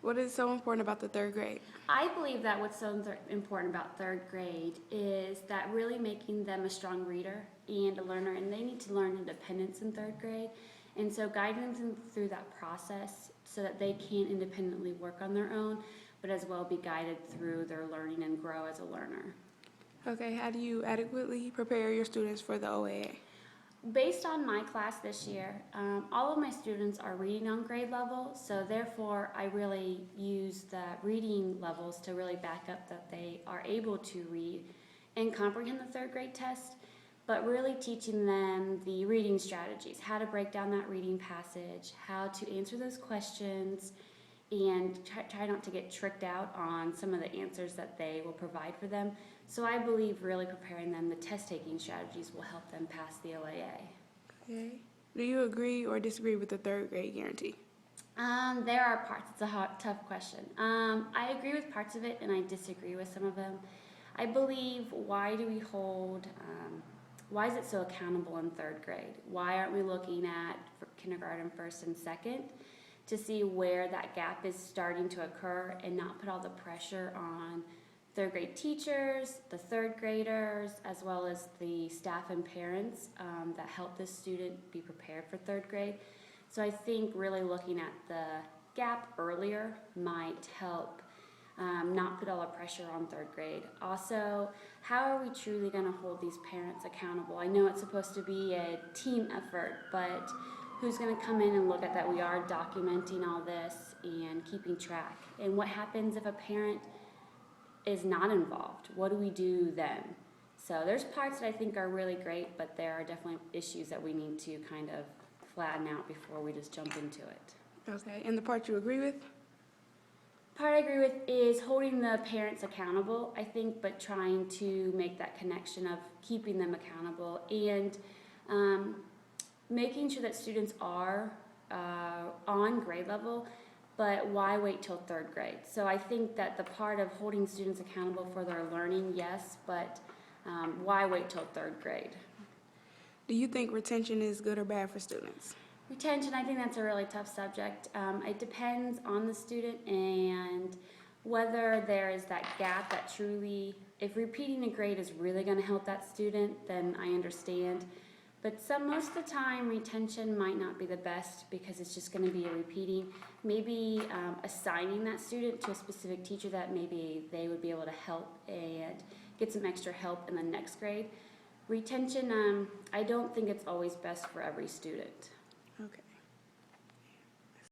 What is so important about the third grade? I believe that what's so important about third grade is that really making them a strong reader and a learner, and they need to learn independence in third grade. And so guiding them through that process so that they can independently work on their own, but as well be guided through their learning and grow as a learner. Okay, how do you adequately prepare your students for the OAA? Based on my class this year, all of my students are reading on grade level, so therefore I really use the reading levels to really back up that they are able to read and comprehend the third grade test, but really teaching them the reading strategies, how to break down that reading passage, how to answer those questions, and try not to get tricked out on some of the answers that they will provide for them. So I believe really preparing them, the test-taking strategies will help them pass the OAA. Okay. Do you agree or disagree with the third grade guarantee? There are parts. It's a tough question. I agree with parts of it, and I disagree with some of them. I believe why is it so accountable in third grade? Why aren't we looking at kindergarten, first, and second to see where that gap is starting to occur and not put all the pressure on third grade teachers, the third graders, as well as the staff and parents that help this student be prepared for third grade. So I think really looking at the gap earlier might help not put all the pressure on third grade. Also, how are we truly going to hold these parents accountable? I know it's supposed to be a team effort, but who's going to come in and look at that we are documenting all this and keeping track? And what happens if a parent is not involved? What do we do then? So there's parts that I think are really great, but there are definitely issues that we need to kind of flatten out before we just jump into it. Okay, and the part you agree with? Part I agree with is holding the parents accountable, I think, but trying to make that connection of keeping them accountable and making sure that students are on grade level, but why wait till third grade? So I think that the part of holding students accountable for their learning, yes, but why wait till third grade? Do you think retention is good or bad for students? Retention, I think that's a really tough subject. It depends on the student and whether there is that gap that truly, if repeating a grade is really going to help that student, then I understand. But most of the time, retention might not be the best because it's just going to be a repeating. Maybe assigning that student to a specific teacher that maybe they would be able to help and get some extra help in the next grade. Retention, I don't think it's always best for every student.